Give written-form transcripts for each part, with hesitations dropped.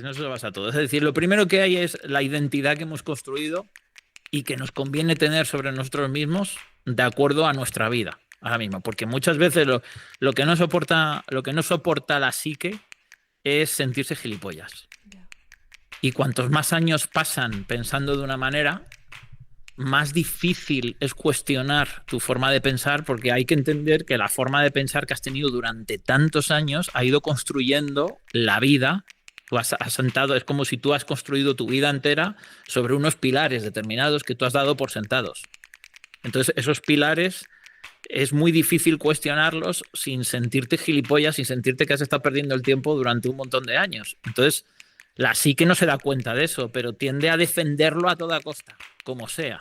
No se basa todo. Es decir, lo primero que hay es la identidad que hemos construido y que nos conviene tener sobre nosotros mismos de acuerdo a nuestra vida ahora mismo. Porque muchas veces lo que no soporta la psique es sentirse gilipollas. Y cuantos más años pasan pensando de una manera, más difícil es cuestionar tu forma de pensar, porque hay que entender que la forma de pensar que has tenido durante tantos años ha ido construyendo la vida. Tú has sentado, es como si tú has construido tu vida entera sobre unos pilares determinados que tú has dado por sentados. Entonces, esos pilares es muy difícil cuestionarlos sin sentirte gilipollas, sin sentirte que has estado perdiendo el tiempo durante un montón de años. Entonces, la psique no se da cuenta de eso, pero tiende a defenderlo a toda costa, como sea.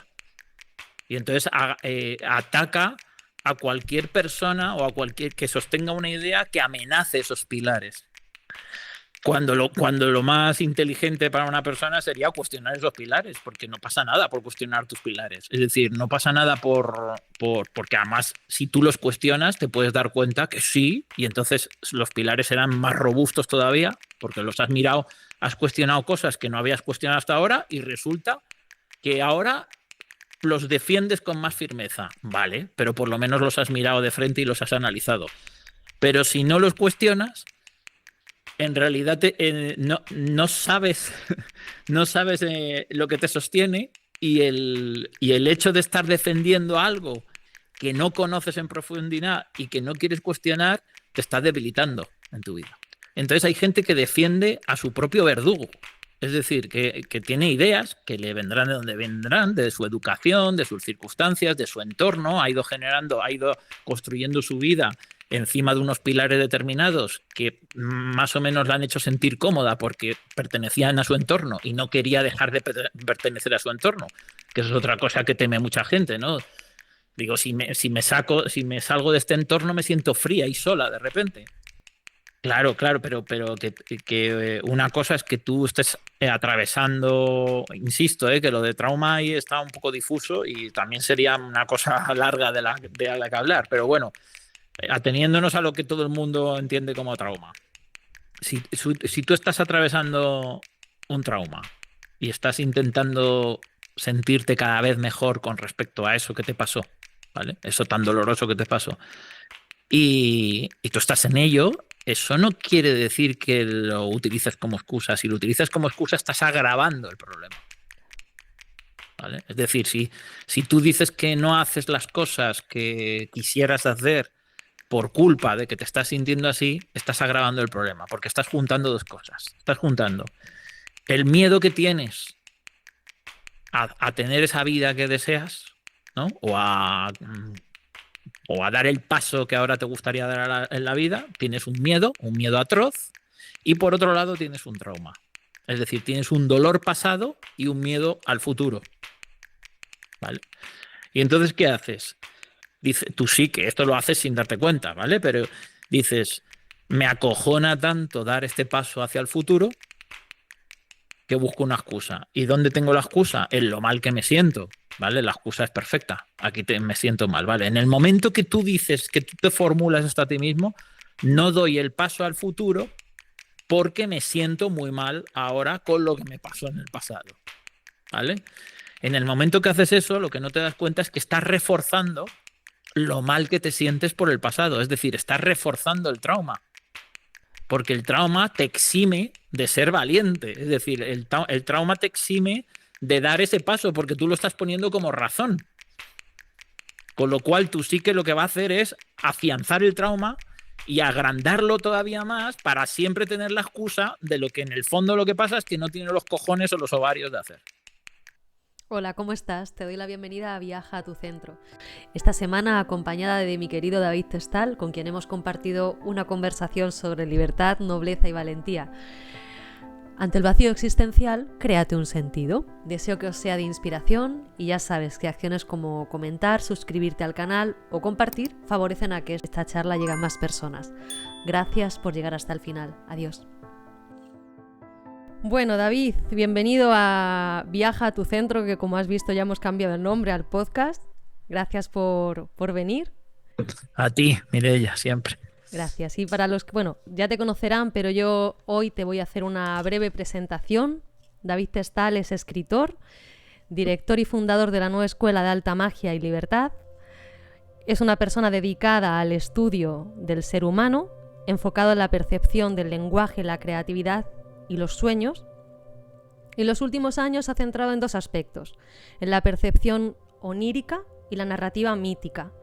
Y entonces ataca a cualquier persona o a cualquier que sostenga una idea que amenace esos pilares. Cuando lo más inteligente para una persona sería cuestionar esos pilares, porque no pasa nada por cuestionar tus pilares. Es decir, no pasa nada porque además si tú los cuestionas te puedes dar cuenta que sí, y entonces los pilares serán más robustos todavía, porque los has mirado, has cuestionado cosas que no habías cuestionado hasta ahora y resulta que ahora los defiendes con más firmeza. Vale, pero por lo menos los has mirado de frente y los has analizado. Pero si no los cuestionas, en realidad no sabes, no sabes lo que te sostiene y el hecho de estar defendiendo algo que no conoces en profundidad y que no quieres cuestionar te está debilitando en tu vida. Entonces hay gente que defiende a su propio verdugo. Es decir, que tiene ideas que le vendrán de donde vendrán, de su educación, de sus circunstancias, de su entorno, ha ido construyendo su vida encima de unos pilares determinados que más o menos la han hecho sentir cómoda porque pertenecían a su entorno y no quería dejar de pertenecer a su entorno, que eso es otra cosa que teme mucha gente, ¿no? Digo, si me salgo de este entorno me siento fría y sola de repente. Claro, pero que una cosa es que tú estés atravesando, insisto, que lo de trauma ahí está un poco difuso y también sería una cosa larga de la que hablar, pero bueno, ateniéndonos a lo que todo el mundo entiende como trauma. Si tú estás atravesando un trauma y estás intentando sentirte cada vez mejor con respecto a eso que te pasó, ¿vale? Eso tan doloroso que te pasó, y tú estás en ello, eso no quiere decir que lo utilices como excusa. Si lo utilizas como excusa, estás agravando el problema. ¿Vale? Es decir, si tú dices que no haces las cosas que quisieras hacer por culpa de que te estás sintiendo así, estás agravando el problema, porque estás juntando dos cosas. Estás juntando el miedo que tienes a tener esa vida que deseas, ¿no? O a dar el paso que ahora te gustaría dar en la vida, tienes un miedo atroz, y por otro lado tienes un trauma. Es decir, tienes un dolor pasado y un miedo al futuro. ¿Vale? Y entonces, ¿qué haces? Tú sí que esto lo haces sin darte cuenta, ¿vale? Pero dices, me acojona tanto dar este paso hacia el futuro que busco una excusa. ¿Y dónde tengo la excusa? En lo mal que me siento, ¿vale? La excusa es perfecta. Aquí me siento mal, ¿vale? En el momento que tú dices, que tú te formulas esto a ti mismo, no doy el paso al futuro porque me siento muy mal ahora con lo que me pasó en el pasado, ¿vale? En el momento que haces eso, lo que no te das cuenta es que estás reforzando lo mal que te sientes por el pasado. Es decir, estás reforzando el trauma. Porque el trauma te exime de ser valiente. Es decir, el trauma te exime de dar ese paso porque tú lo estás poniendo como razón. Con lo cual tú sí que lo que va a hacer es afianzar el trauma y agrandarlo todavía más para siempre tener la excusa de lo que en el fondo lo que pasa es que no tiene los cojones o los ovarios de hacer. Hola, ¿cómo estás? Te doy la bienvenida a Viaja a tu Centro. Esta semana acompañada de mi querido David Testal, con quien hemos compartido una conversación sobre libertad, nobleza y valentía. Ante el vacío existencial, créate un sentido. Deseo que os sea de inspiración y ya sabes que acciones como comentar, suscribirte al canal o compartir favorecen a que esta charla llegue a más personas. Gracias por llegar hasta el final. Adiós. Bueno, David, bienvenido a Viaja a tu Centro, que como has visto ya hemos cambiado el nombre al podcast. Gracias por venir. A ti, Mireia, siempre. Gracias. Y para los que, bueno, ya te conocerán, pero yo hoy te voy a hacer una breve presentación. David Testal es escritor, director y fundador de la nueva Escuela de Alta Magia y Libertad. Es una persona dedicada al estudio del ser humano, enfocado en la percepción del lenguaje, la creatividad y los sueños. Y en los últimos años se ha centrado en dos aspectos, en la percepción onírica y la narrativa mítica,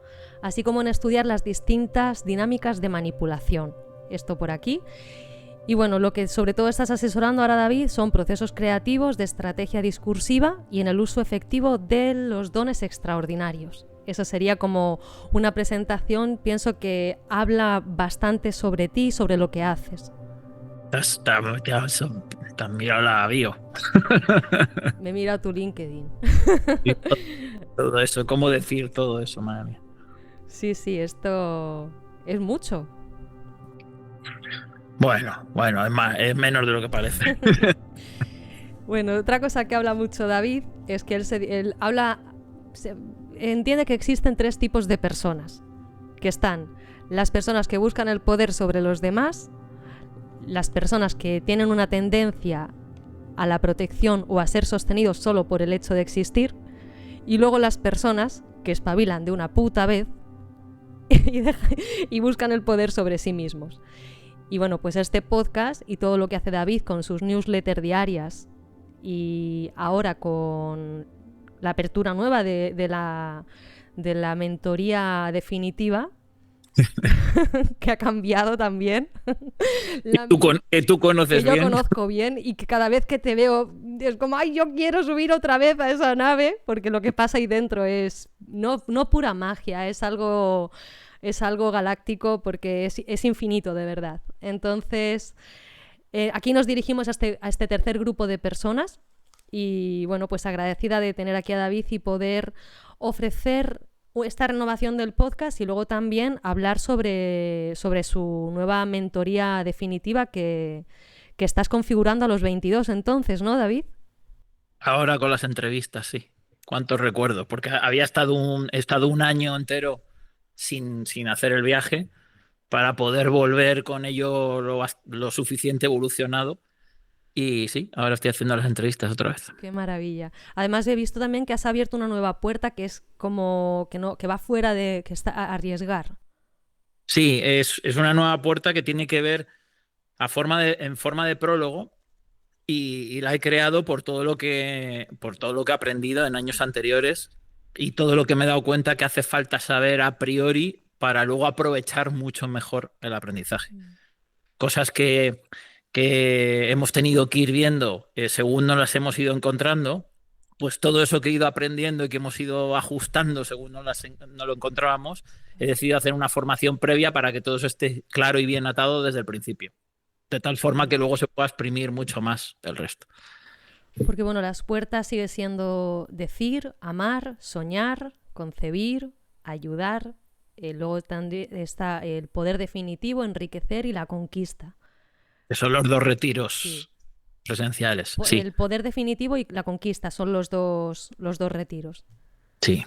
así como en estudiar las distintas dinámicas de manipulación. Esto por aquí. Y bueno, lo que sobre todo estás asesorando ahora, David, son procesos creativos de estrategia discursiva y en el uso efectivo de los dones extraordinarios. Eso sería como una presentación, pienso que habla bastante sobre ti y sobre lo que haces. Te has mirado la bio. Me mira tu LinkedIn. Todo eso, ¿cómo decir todo eso, madre mía? Sí, esto es mucho. Bueno, es menos de lo que parece. Bueno, otra cosa que habla mucho David es que él entiende que existen tres tipos de personas, que están las personas que buscan el poder sobre los demás, las personas que tienen una tendencia a la protección o a ser sostenidos solo por el hecho de existir, y luego las personas que espabilan de una puta vez y buscan el poder sobre sí mismos. Y bueno, pues este podcast y todo lo que hace David con sus newsletters diarias y ahora con la apertura nueva de la mentoría definitiva, que ha cambiado también. Que tú conoces que bien. Yo conozco bien y que cada vez que te veo es como, ay, yo quiero subir otra vez a esa nave, porque lo que pasa ahí dentro es no pura magia, es algo galáctico, porque es infinito de verdad. Entonces, aquí nos dirigimos a este tercer grupo de personas y bueno, pues agradecida de tener aquí a David y poder ofrecer esta renovación del podcast y luego también hablar sobre su nueva mentoría definitiva que estás configurando a los 22 entonces, ¿no, David? Ahora con las entrevistas, sí. Cuántos recuerdos, porque había estado un año entero sin hacer el viaje para poder volver con ello lo suficiente evolucionado. Y sí, ahora estoy haciendo las entrevistas otra vez. Qué maravilla. Además he visto también que has abierto una nueva puerta que es como que va fuera de que está a arriesgar. Sí, es una nueva puerta que tiene que ver en forma de prólogo y la he creado por todo lo que he aprendido en años anteriores y todo lo que me he dado cuenta que hace falta saber a priori para luego aprovechar mucho mejor el aprendizaje. Cosas que hemos tenido que ir viendo según nos las hemos ido encontrando, pues todo eso que he ido aprendiendo y que hemos ido ajustando según no lo encontrábamos, he decidido hacer una formación previa para que todo eso esté claro y bien atado desde el principio, de tal forma que luego se pueda exprimir mucho más el resto. Porque bueno, las puertas sigue siendo decir, amar, soñar, concebir, ayudar, luego también está el poder definitivo, enriquecer y la conquista. Que son los dos retiros presenciales. Sí. El poder definitivo y la conquista son los dos retiros. Sí.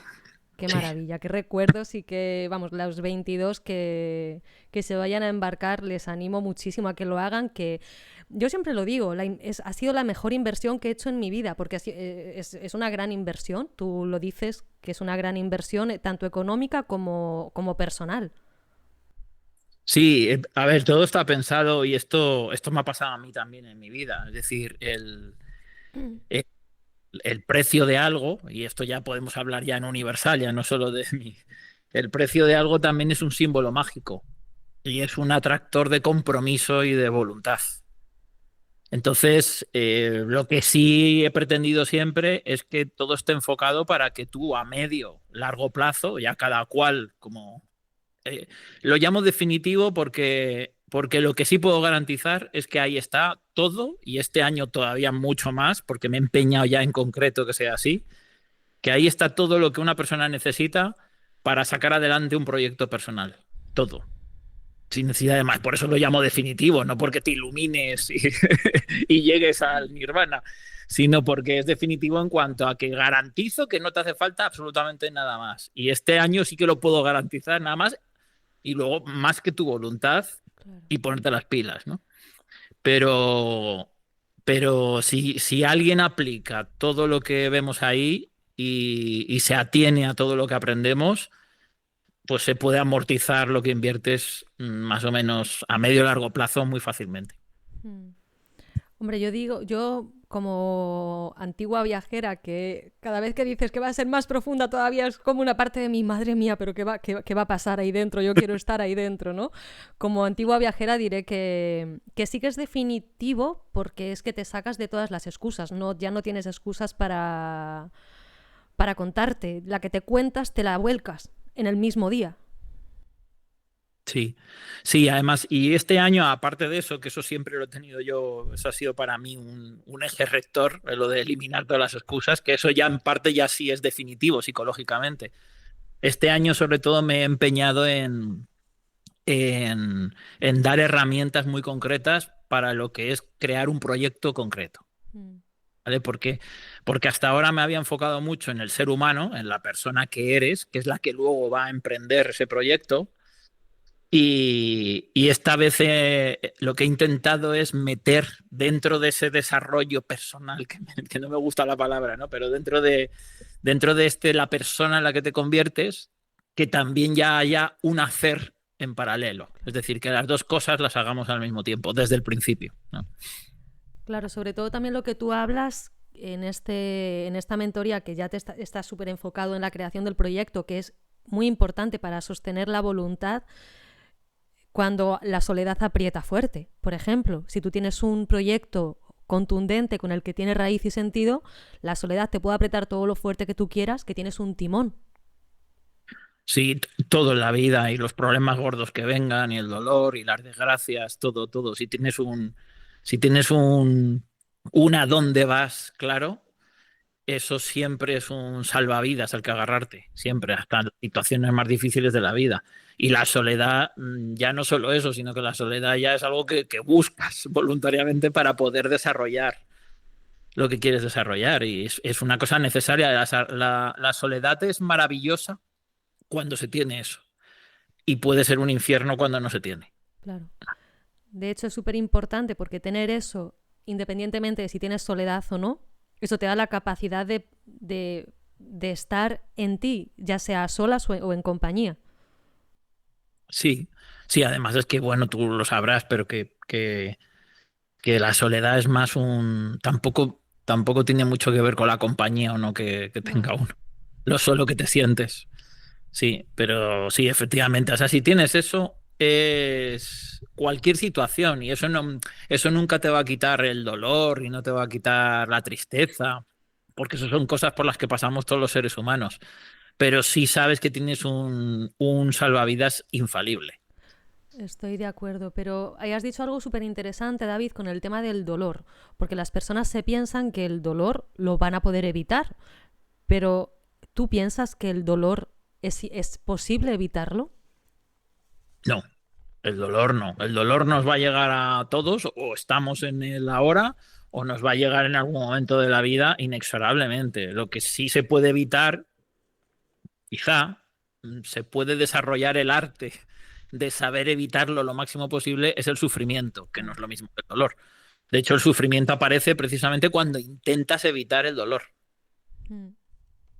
Qué maravilla, qué recuerdos y que, vamos, los 22 que se vayan a embarcar, les animo muchísimo a que lo hagan, que yo siempre lo digo, ha sido la mejor inversión que he hecho en mi vida, porque es una gran inversión, tú lo dices que es una gran inversión, tanto económica como personal. Sí, a ver, todo está pensado y esto me ha pasado a mí también en mi vida. Es decir, el precio de algo, y esto ya podemos hablar ya en universal, ya no solo de mí, el precio de algo también es un símbolo mágico y es un atractor de compromiso y de voluntad. Entonces, lo que sí he pretendido siempre es que todo esté enfocado para que tú a medio, largo plazo, ya cada cual como... lo llamo definitivo porque lo que sí puedo garantizar es que ahí está todo, y este año todavía mucho más, porque me he empeñado ya en concreto que sea así, que ahí está todo lo que una persona necesita para sacar adelante un proyecto personal. Todo. Sin necesidad de más. Por eso lo llamo definitivo, no porque te ilumines y llegues al nirvana, sino porque es definitivo en cuanto a que garantizo que no te hace falta absolutamente nada más. Y este año sí que lo puedo garantizar nada más. y luego más que tu voluntad Claro. y ponerte las pilas, ¿no? Pero, pero si alguien aplica todo lo que vemos ahí y se atiene a todo lo que aprendemos, pues se puede amortizar lo que inviertes más o menos a medio y largo plazo muy fácilmente. Mm. Hombre, yo como antigua viajera, que cada vez que dices que va a ser más profunda todavía es como una parte de mi madre mía, pero ¿qué va a pasar ahí dentro? Yo quiero estar ahí dentro, ¿no? Como antigua viajera diré que sí que es definitivo porque es que te sacas de todas las excusas, ¿no? Ya no tienes excusas para contarte. La que te cuentas te la vuelcas en el mismo día. Sí, sí, además, y este año, aparte de eso, que eso siempre lo he tenido yo, eso ha sido para mí un eje rector, lo de eliminar todas las excusas, que eso ya en parte ya sí es definitivo psicológicamente. Este año sobre todo me he empeñado en dar herramientas muy concretas para lo que es crear un proyecto concreto. Mm. ¿Vale? Porque hasta ahora me había enfocado mucho en el ser humano, en la persona que eres, que es la que luego va a emprender ese proyecto. Y esta vez lo que he intentado es meter dentro de ese desarrollo personal, que no me gusta la palabra, ¿no? Pero dentro de la persona en la que te conviertes, que también ya haya un hacer en paralelo. Es decir, que las dos cosas las hagamos al mismo tiempo, desde el principio, ¿no? Claro, sobre todo también lo que tú hablas en esta mentoría que ya estás súper enfocado en la creación del proyecto, que es muy importante para sostener la voluntad cuando la soledad aprieta fuerte. Por ejemplo, si tú tienes un proyecto contundente con el que tiene raíz y sentido, la soledad te puede apretar todo lo fuerte que tú quieras, que tienes un timón. Sí, todo en la vida y los problemas gordos que vengan y el dolor y las desgracias, todo, todo. Si tienes un a dónde vas, claro, eso siempre es un salvavidas al que agarrarte, siempre, hasta en las situaciones más difíciles de la vida. Y la soledad, ya no solo eso, sino que la soledad ya es algo que buscas voluntariamente para poder desarrollar lo que quieres desarrollar. Y es una cosa necesaria. La soledad es maravillosa cuando se tiene eso. Y puede ser un infierno cuando no se tiene. Claro. De hecho, es súper importante porque tener eso, independientemente de si tienes soledad o no, eso te da la capacidad de estar en ti, ya sea a solas o en compañía. Sí, sí, además es que, bueno, tú lo sabrás, pero que la soledad es más un... Tampoco tiene mucho que ver con la compañía o no que No. tenga uno. Lo solo que te sientes. Sí, pero sí, efectivamente. O sea, si tienes eso, es cualquier situación y eso nunca te va a quitar el dolor y no te va a quitar la tristeza, porque eso son cosas por las que pasamos todos los seres humanos. Pero sí sabes que tienes un salvavidas infalible. Estoy de acuerdo, pero ahí has dicho algo súper interesante, David, con el tema del dolor, porque las personas se piensan que el dolor lo van a poder evitar, pero ¿tú piensas que el dolor es posible evitarlo? No, el dolor no. El dolor nos va a llegar a todos, o estamos en el ahora, o nos va a llegar en algún momento de la vida inexorablemente. Lo que sí se puede evitar, quizá, se puede desarrollar el arte de saber evitarlo lo máximo posible, es el sufrimiento, que no es lo mismo que el dolor. De hecho, el sufrimiento aparece precisamente cuando intentas evitar el dolor. Mm.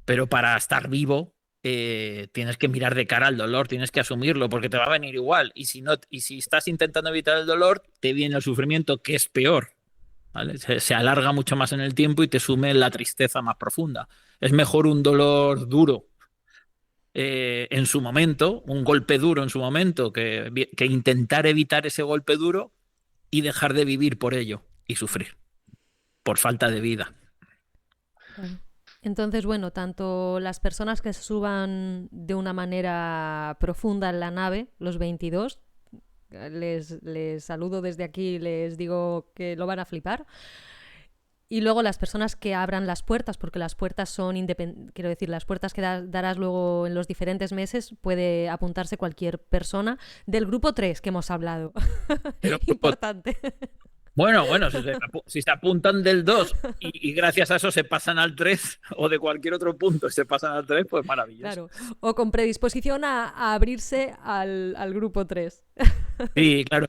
Pero para estar vivo, tienes que mirar de cara al dolor, tienes que asumirlo, porque te va a venir igual. Y si estás intentando evitar el dolor, te viene el sufrimiento, que es peor. ¿Vale? Se alarga mucho más en el tiempo y te sume la tristeza más profunda. Es mejor un dolor duro en su momento, un golpe duro en su momento, que intentar evitar ese golpe duro y dejar de vivir por ello y sufrir por falta de vida. Claro. Entonces, bueno, tanto las personas que se suban de una manera profunda en la nave, los 22, les saludo desde aquí, les digo que lo van a flipar. Y luego las personas que abran las puertas, porque las puertas son quiero decir, las puertas que darás luego en los diferentes meses, puede apuntarse cualquier persona del grupo 3 que hemos hablado. Pero Importante. Bueno, si se apuntan del 2 y gracias a eso se pasan al 3 o de cualquier otro punto se pasan al 3, pues maravilloso. Claro, o con predisposición a abrirse al grupo 3. Sí, claro.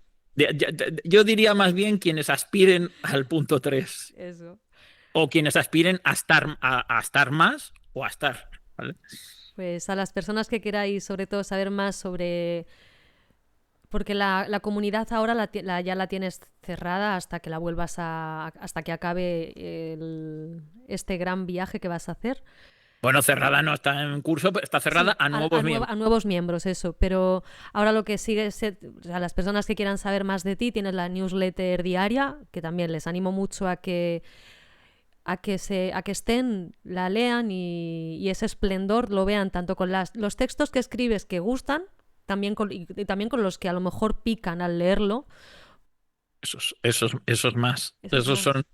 Yo diría más bien quienes aspiren al punto 3 Eso. o quienes aspiren a estar más o a estar, ¿vale? Pues a las personas que queráis, sobre todo, saber más sobre... Porque la comunidad ahora ya la tienes cerrada hasta que la vuelvas hasta que acabe este gran viaje que vas a hacer. Bueno, cerrada no está en curso, pero está cerrada Sí, a nuevos miembros. a nuevos miembros, eso. Pero ahora lo que sigue es, o sea, las personas que quieran saber más de ti, tienes la newsletter diaria, que también les animo mucho a que estén, la lean y ese esplendor lo vean tanto con los textos que escribes que gustan, y también con los que a lo mejor pican al leerlo. Esos más. Esos Esos más. son.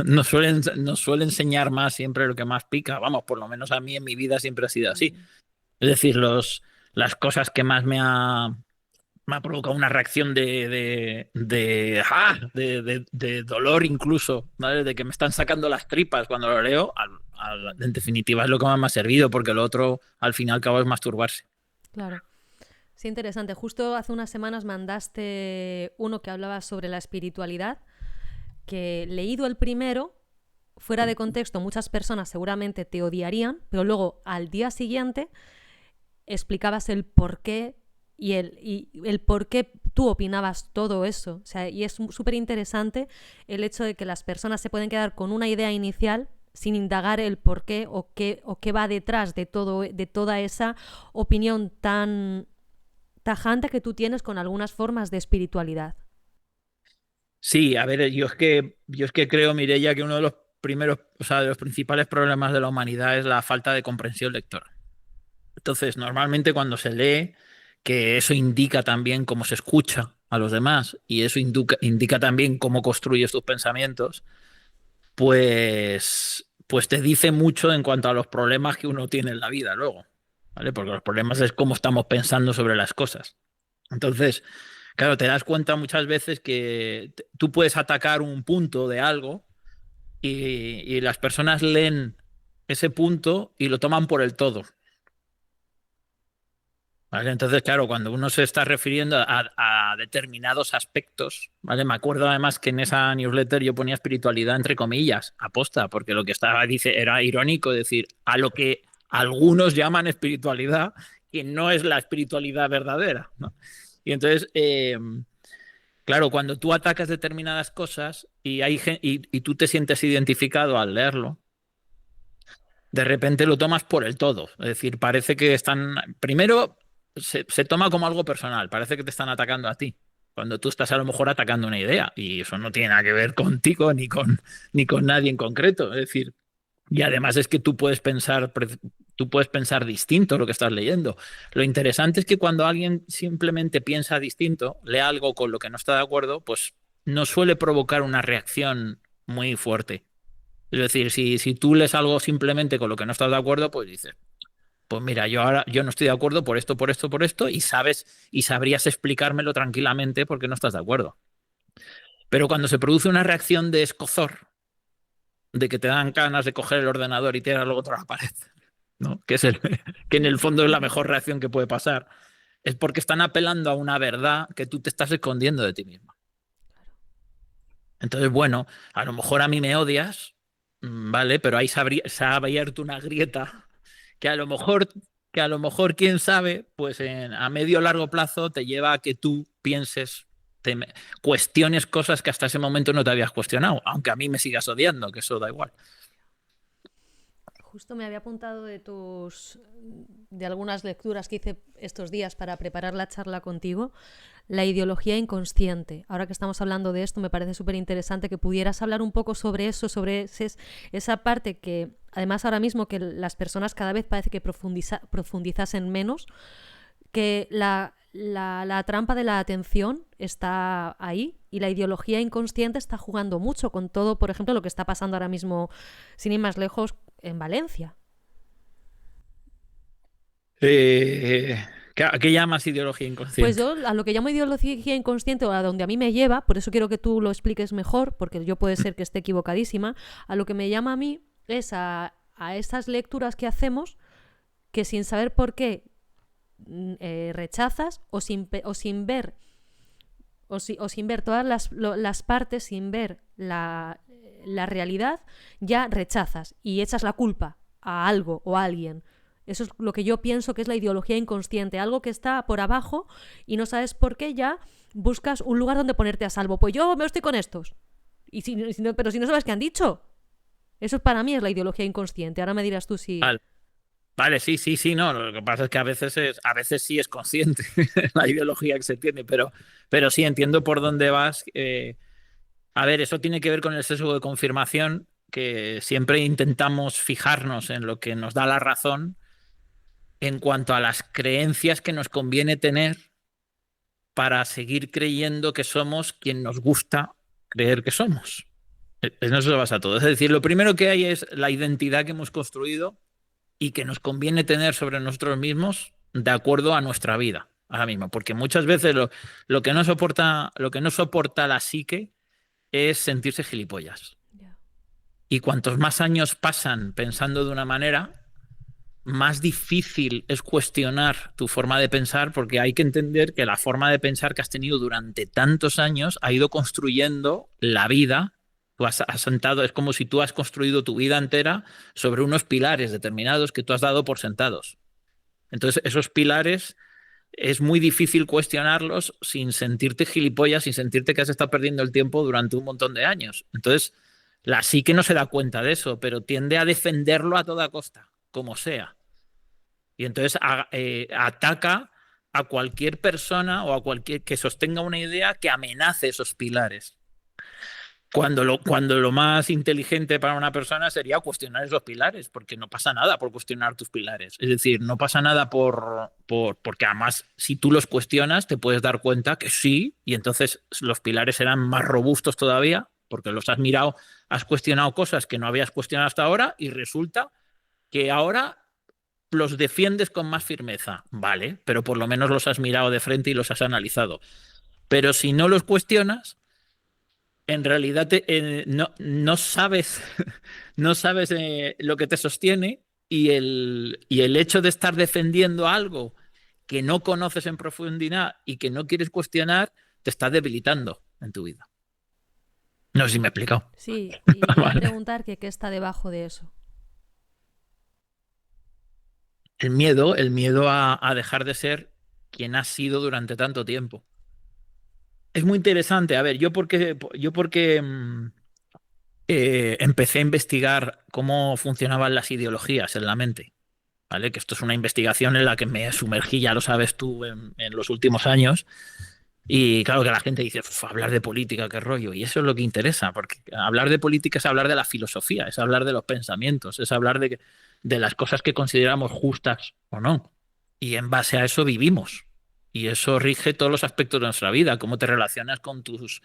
Nos suele enseñar más siempre lo que más pica. Vamos, por lo menos a mí en mi vida siempre ha sido así. Es decir, las cosas que más me ha provocado una reacción de dolor incluso, ¿vale? De que me están sacando las tripas cuando lo leo, en definitiva es lo que más me ha servido, porque lo otro al fin y al cabo es masturbarse. Claro. Sí, interesante. Justo hace unas semanas mandaste uno que hablaba sobre la espiritualidad, que leído el primero, fuera de contexto, muchas personas seguramente te odiarían, pero luego al día siguiente explicabas el por qué y el por qué tú opinabas todo eso. O sea, y es súper interesante el hecho de que las personas se pueden quedar con una idea inicial sin indagar el por qué o qué va detrás de toda esa opinión tan tajante que tú tienes con algunas formas de espiritualidad. Sí, a ver, yo es que creo, Mireia, que uno de los primeros, o sea, de los principales problemas de la humanidad es la falta de comprensión lectora. Entonces, normalmente cuando se lee, que eso indica también cómo se escucha a los demás y eso indica también cómo construyes tus pensamientos, pues te dice mucho en cuanto a los problemas que uno tiene en la vida luego, ¿vale? Porque los problemas es cómo estamos pensando sobre las cosas. Entonces, claro, te das cuenta muchas veces que tú puedes atacar un punto de algo y las personas leen ese punto y lo toman por el todo. ¿Vale? Entonces, claro, cuando uno se está refiriendo a determinados aspectos, ¿vale? Me acuerdo además que en esa newsletter yo ponía espiritualidad entre comillas, aposta, porque lo que estaba, dice, era irónico decir a lo que algunos llaman espiritualidad, que no es la espiritualidad verdadera, ¿no? Y entonces, claro, cuando tú atacas determinadas cosas y tú te sientes identificado al leerlo, de repente lo tomas por el todo. Es decir, parece que están. Primero, se toma como algo personal, parece que te están atacando a ti. Cuando tú estás a lo mejor atacando una idea, y eso no tiene nada que ver contigo ni con nadie en concreto. Es decir, y además es que tú puedes pensar distinto lo que estás leyendo. Lo interesante es que cuando alguien simplemente piensa distinto, lee algo con lo que no está de acuerdo, pues no suele provocar una reacción muy fuerte. Es decir, si tú lees algo simplemente con lo que no estás de acuerdo, pues dices, pues mira, yo no estoy de acuerdo por esto, y sabrías explicármelo tranquilamente porque no estás de acuerdo. Pero cuando se produce una reacción de escozor, de que te dan ganas de coger el ordenador y tirarlo contra la pared, ¿no? Que en el fondo es la mejor reacción que puede pasar, es porque están apelando a una verdad que tú te estás escondiendo de ti mismo. Entonces, bueno, a lo mejor a mí me odias, ¿vale? Pero ahí se ha abierto una grieta que a lo mejor, quién sabe, pues a medio o largo plazo te lleva a que tú pienses, cuestiones cosas que hasta ese momento no te habías cuestionado, aunque a mí me sigas odiando, que eso da igual. Justo me había apuntado de algunas lecturas que hice estos días para preparar la charla contigo, la ideología inconsciente. Ahora que estamos hablando de esto, me parece súper interesante que pudieras hablar un poco sobre eso, sobre esa parte que, además ahora mismo que las personas cada vez parece que profundizasen menos, que la trampa de la atención está ahí y la ideología inconsciente está jugando mucho con todo, por ejemplo, lo que está pasando ahora mismo, sin ir más lejos, en Valencia. Eh, ¿A qué llamas ideología Pues inconsciente? yo a lo que llamo ideología inconsciente o a donde a mí me lleva, por eso quiero que tú lo expliques mejor, porque yo puede ser que esté equivocadísima, a lo que me llama a mí es a esas lecturas que hacemos que sin saber por qué rechazas o sin ver o sin ver todas las partes, sin ver la realidad, ya rechazas y echas la culpa a algo o a alguien. Eso es lo que yo pienso que es la ideología inconsciente, algo que está por abajo y no sabes por qué ya buscas un lugar donde ponerte a salvo. Pues yo me estoy con estos. Pero si no sabes qué han dicho. Eso para mí es la ideología inconsciente. Ahora me dirás tú si... Vale, vale, sí, sí, sí, no. Lo que pasa es que a veces sí es consciente la ideología que se tiene, pero sí entiendo por dónde vas. A ver, eso tiene que ver con el sesgo de confirmación, que siempre intentamos fijarnos en lo que nos da la razón en cuanto a las creencias que nos conviene tener para seguir creyendo que somos quien nos gusta creer que somos. En eso se basa todo. Es decir, lo primero que hay es la identidad que hemos construido y que nos conviene tener sobre nosotros mismos de acuerdo a nuestra vida ahora mismo. Porque muchas veces lo que no soporta la psique es sentirse gilipollas. Ya. Y cuantos más años pasan pensando de una manera, más difícil es cuestionar tu forma de pensar, porque hay que entender que la forma de pensar que has tenido durante tantos años ha ido construyendo la vida. Tú has sentado, es como si tú has construido tu vida entera sobre unos pilares determinados que tú has dado por sentados. Entonces, esos pilares es muy difícil cuestionarlos sin sentirte gilipollas, sin sentirte que has estado perdiendo el tiempo durante un montón de años. Entonces, la psique no se da cuenta de eso, pero tiende a defenderlo a toda costa, como sea. Y entonces ataca a cualquier persona o a cualquier que sostenga una idea que amenace esos pilares. Cuando lo más inteligente para una persona sería cuestionar esos pilares, porque no pasa nada por cuestionar tus pilares. Es decir, no pasa nada porque además si tú los cuestionas te puedes dar cuenta que sí, y entonces los pilares serán más robustos todavía, porque los has mirado, has cuestionado cosas que no habías cuestionado hasta ahora y resulta que ahora los defiendes con más firmeza. Vale, pero por lo menos los has mirado de frente y los has analizado. Pero si no los cuestionas, en realidad no sabes, no sabes lo que te sostiene y el hecho de estar defendiendo algo que no conoces en profundidad y que no quieres cuestionar, te está debilitando en tu vida. No sé si me he explicado. Sí, y te iba a Vale. preguntar que qué está debajo de eso. El miedo a dejar de ser quien has sido durante tanto tiempo. Es muy interesante. A ver, yo porque empecé a investigar cómo funcionaban las ideologías en la mente, ¿vale? Que esto es una investigación en la que me sumergí, ya lo sabes tú, en los últimos años. Y claro que la gente dice, hablar de política, qué rollo. Y eso es lo que interesa, porque hablar de política es hablar de la filosofía, es hablar de los pensamientos, es hablar de las cosas que consideramos justas o no. Y en base a eso vivimos. Y eso rige todos los aspectos de nuestra vida, cómo te relacionas con tus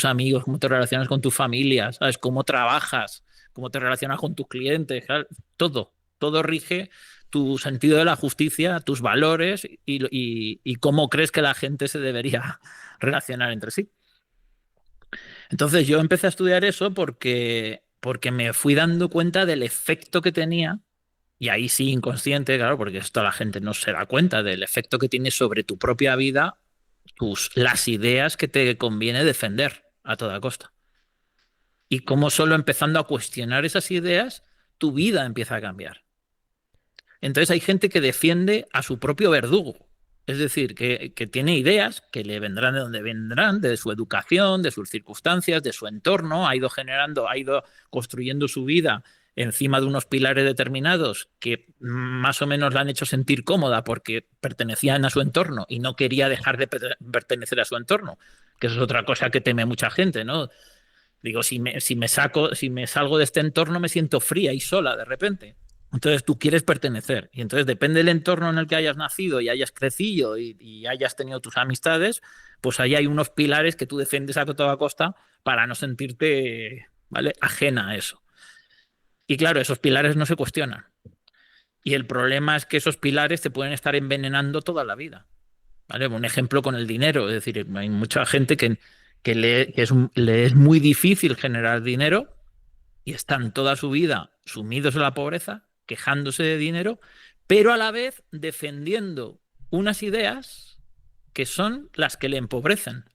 amigos, cómo te relacionas con tu familia, ¿sabes? Cómo trabajas, cómo te relacionas con tus clientes, ¿sabes? Todo rige tu sentido de la justicia, tus valores y cómo crees que la gente se debería relacionar entre sí. Entonces yo empecé a estudiar eso porque me fui dando cuenta del efecto que tenía, y ahí sí inconsciente, claro, porque esto la gente no se da cuenta del efecto que tiene sobre tu propia vida, las ideas que te conviene defender a toda costa. Y cómo solo empezando a cuestionar esas ideas, tu vida empieza a cambiar. Entonces hay gente que defiende a su propio verdugo. Es decir, que tiene ideas que le vendrán de donde vendrán, de su educación, de sus circunstancias, de su entorno, ha ido construyendo su vida encima de unos pilares determinados que más o menos la han hecho sentir cómoda porque pertenecían a su entorno y no quería dejar de pertenecer a su entorno, que eso es otra cosa que teme mucha gente, ¿no? Digo, si me salgo de este entorno me siento fría y sola de repente. Entonces tú quieres pertenecer y entonces depende del entorno en el que hayas nacido y hayas crecido y hayas tenido tus amistades, pues ahí hay unos pilares que tú defiendes a toda costa para no sentirte, ¿vale?, ajena a eso. Y claro, esos pilares no se cuestionan. Y el problema es que esos pilares te pueden estar envenenando toda la vida. ¿Vale? Un ejemplo con el dinero. Es decir, hay mucha gente le es muy difícil generar dinero y están toda su vida sumidos en la pobreza, quejándose de dinero, pero a la vez defendiendo unas ideas que son las que le empobrecen.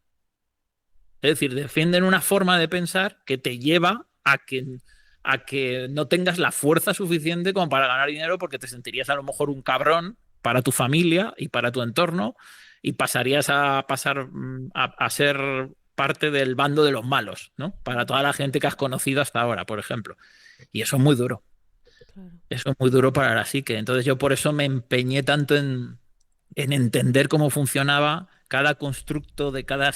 Es decir, defienden una forma de pensar que te lleva a que no tengas la fuerza suficiente como para ganar dinero, porque te sentirías a lo mejor un cabrón para tu familia y para tu entorno y pasarías a ser parte del bando de los malos, ¿no? Para toda la gente que has conocido hasta ahora, por ejemplo. Y eso es muy duro. Claro. Eso es muy duro para la psique. Entonces yo por eso me empeñé tanto en entender cómo funcionaba cada constructo de cada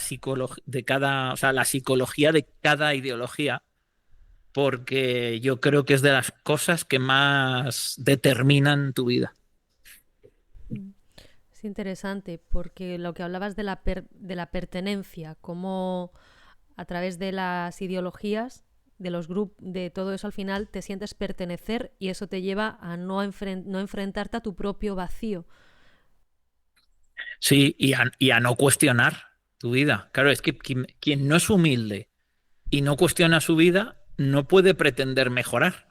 o sea, la psicología de cada ideología, porque yo creo que es de las cosas que más determinan tu vida. Mm. Es interesante porque lo que hablabas de la pertenencia, cómo a través de las ideologías, de los grupos, de todo eso al final te sientes pertenecer y eso te lleva a no enfrentarte a tu propio vacío. Sí, y a no cuestionar tu vida. Claro, es que quien no es humilde y no cuestiona su vida no puede pretender mejorar.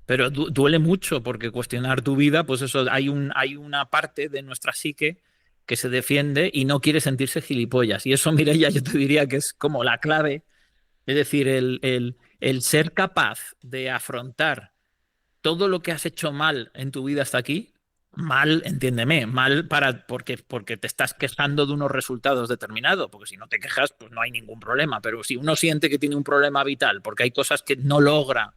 Pero duele mucho porque cuestionar tu vida, pues eso, hay una parte de nuestra psique que se defiende y no quiere sentirse gilipollas. Y eso, Mireia, yo te diría que es como la clave. Es decir, el ser capaz de afrontar todo lo que has hecho mal en tu vida hasta aquí, mal, entiéndeme, mal porque te estás quejando de unos resultados determinados, porque si no te quejas, pues no hay ningún problema. Pero si uno siente que tiene un problema vital porque hay cosas que no logra,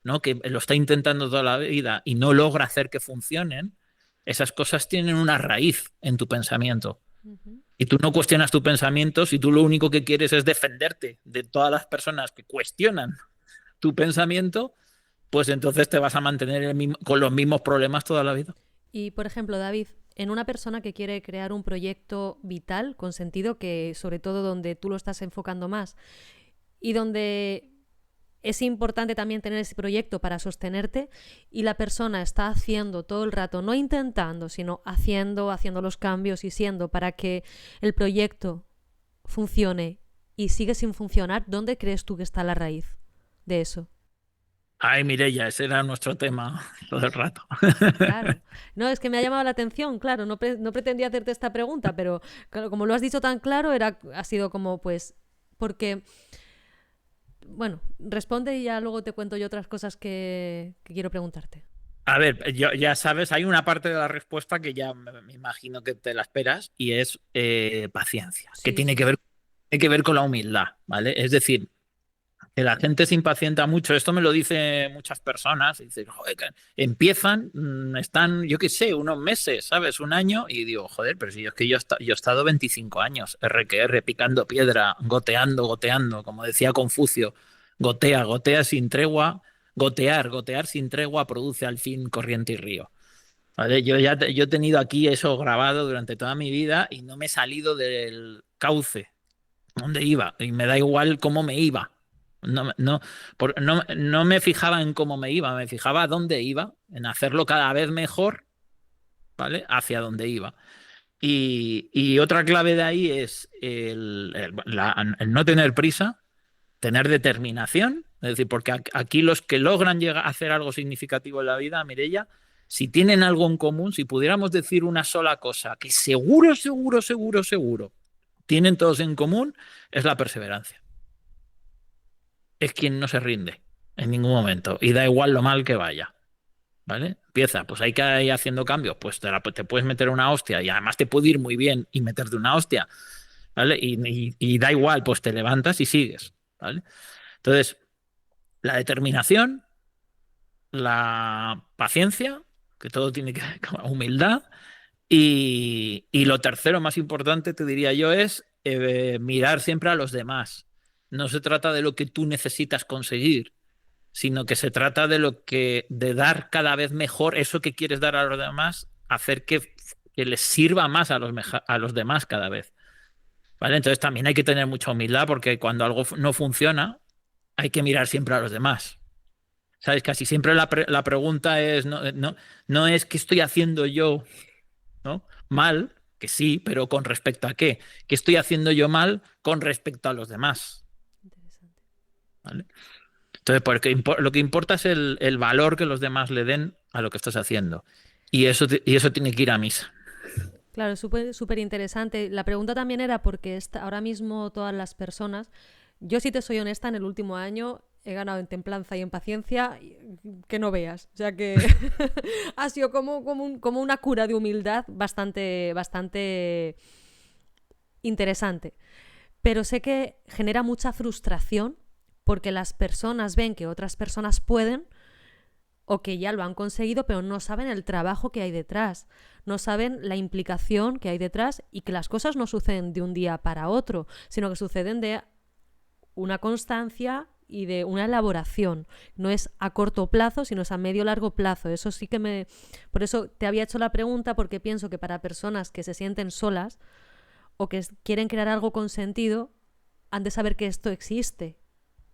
¿no? Que lo está intentando toda la vida y no logra hacer que funcionen, esas cosas tienen una raíz en tu pensamiento. Ujú. Y tú no cuestionas tu pensamiento si tú lo único que quieres es defenderte de todas las personas que cuestionan tu pensamiento, pues entonces te vas a mantener con los mismos problemas toda la vida. Y, por ejemplo, David, en una persona que quiere crear un proyecto vital, con sentido, que sobre todo donde tú lo estás enfocando más y donde es importante también tener ese proyecto para sostenerte y la persona está haciendo todo el rato, no intentando, sino haciendo los cambios y siendo para que el proyecto funcione y sigue sin funcionar, ¿dónde crees tú que está la raíz de eso? Ay, Mireia, ese era nuestro tema todo el rato. Claro. No, es que me ha llamado la atención, claro, no pretendía hacerte esta pregunta, pero claro, como lo has dicho tan claro, ha sido como, pues, porque, bueno, responde y ya luego te cuento yo otras cosas que quiero preguntarte. A ver, ya sabes, hay una parte de la respuesta que ya me imagino que te la esperas y es paciencia, que Sí, sí. tiene que ver con la humildad, ¿vale? Es decir, que la gente se impacienta mucho. Esto me lo dicen muchas personas. Y dicen, joder, que empiezan, están, yo qué sé, unos meses, ¿sabes? Un año. Y digo, joder, pero si es que yo he estado 25 años, R que R, picando piedra, goteando, goteando. Como decía Confucio, gotea, gotea sin tregua. Gotear sin tregua produce al fin corriente y río. ¿Vale? Yo he tenido aquí eso grabado durante toda mi vida y no me he salido del cauce donde iba. Y me da igual cómo me iba. No me fijaba en cómo me iba, me fijaba dónde iba, en hacerlo cada vez mejor, ¿vale? Hacia dónde iba. Y otra clave de ahí es el no tener prisa, tener determinación, es decir, porque aquí los que logran llegar a hacer algo significativo en la vida, Mireia, si tienen algo en común, si pudiéramos decir una sola cosa que seguro, seguro, seguro, seguro tienen todos en común, es la perseverancia. Es quien no se rinde en ningún momento y da igual lo mal que vaya. ¿Vale? Empieza, pues hay que ir haciendo cambios, pues te puedes meter una hostia y además te puede ir muy bien y meterte una hostia, ¿vale? Y da igual, pues te levantas y sigues, ¿vale? Entonces, la determinación, la paciencia, que todo tiene que ver con la humildad, y lo tercero más importante, te diría yo, es mirar siempre a los demás. No se trata de lo que tú necesitas conseguir, sino que se trata de dar cada vez mejor eso que quieres dar a los demás, hacer que les sirva más a los demás cada vez. ¿Vale? Entonces también hay que tener mucha humildad porque cuando algo no funciona, hay que mirar siempre a los demás. ¿Sabes? Casi siempre la pregunta es, no es qué estoy haciendo yo, ¿no? Mal, que sí, pero ¿con respecto a qué? ¿Qué estoy haciendo yo mal con respecto a los demás? Interesante. ¿Vale? Entonces, porque lo que importa es el valor que los demás le den a lo que estás haciendo. Y eso tiene que ir a misa. Claro, súper interesante. La pregunta también era porque ahora mismo todas las personas, yo si te soy honesta, en el último año he ganado en templanza y en paciencia que no veas. O sea que ha sido como una cura de humildad bastante interesante. Pero sé que genera mucha frustración porque las personas ven que otras personas pueden o que ya lo han conseguido, pero no saben el trabajo que hay detrás, no saben la implicación que hay detrás y que las cosas no suceden de un día para otro, sino que suceden de una constancia y de una elaboración. No es a corto plazo, sino es a medio largo plazo. Eso sí que me... Por eso te había hecho la pregunta, porque pienso que para personas que se sienten solas o que quieren crear algo con sentido, han de saber que esto existe.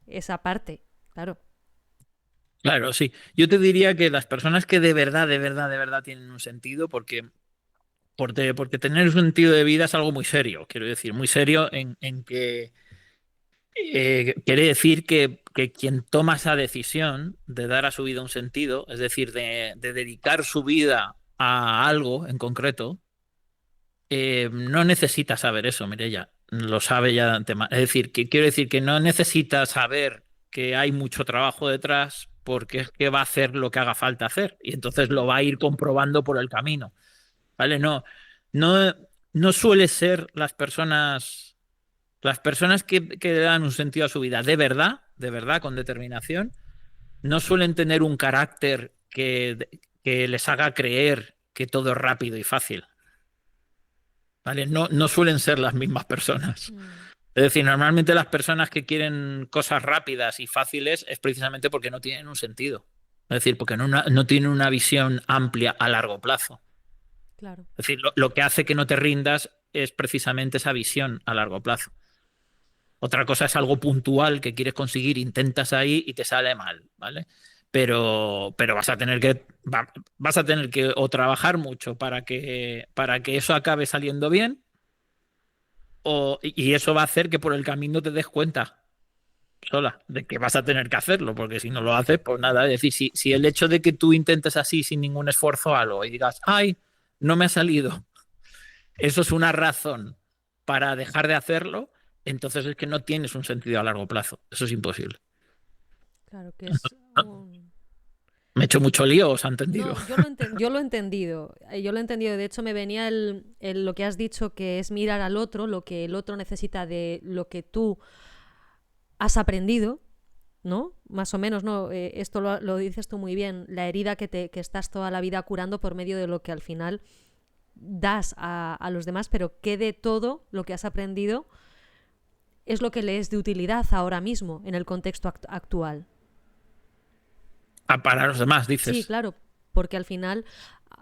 Esa parte, claro. Claro, sí. Yo te diría que las personas que de verdad, de verdad, de verdad tienen un sentido, porque tener un sentido de vida es algo muy serio, quiero decir, muy serio en que quiere decir que quien toma esa decisión de dar a su vida un sentido, es decir, de dedicar su vida a algo en concreto, no necesita saber eso, Mireia, lo sabe ya de antemano. Es decir, que quiero decir que no necesita saber que hay mucho trabajo detrás porque es que va a hacer lo que haga falta hacer y entonces lo va a ir comprobando por el camino, ¿vale? No, no suele ser las personas que dan un sentido a su vida de verdad, con determinación, no suelen tener un carácter que les haga creer que todo es rápido y fácil. ¿Vale? No suelen ser las mismas personas. Mm, Es decir, normalmente las personas que quieren cosas rápidas y fáciles es precisamente porque no tienen un sentido. Es decir, porque no tienen una visión amplia a largo plazo. claro. Es decir, lo que hace que no te rindas es precisamente esa visión a largo plazo. Otra cosa es algo puntual que quieres conseguir, intentas ahí y te sale mal, ¿vale? Pero vas a tener que o trabajar mucho para que eso acabe saliendo bien, y eso va a hacer que por el camino te des cuenta sola de que vas a tener que hacerlo, porque si no lo haces, pues nada. Es decir, si el hecho de que tú intentes así sin ningún esfuerzo algo y digas, ay, no me ha salido, eso es una razón para dejar de hacerlo, entonces es que no tienes un sentido a largo plazo. Eso es imposible. Claro que es un... Me he hecho mucho lío, os ha entendido. No, yo lo he entendido. Yo lo he entendido. De hecho, me venía lo que has dicho, que es mirar al otro, lo que el otro necesita de lo que tú has aprendido, ¿no? Más o menos, ¿no? Esto lo dices tú muy bien. La herida que estás toda la vida curando por medio de lo que al final das a los demás, pero que de todo lo que has aprendido es lo que le es de utilidad ahora mismo en el contexto actual. Para los demás, Sí, dices. claro, porque al final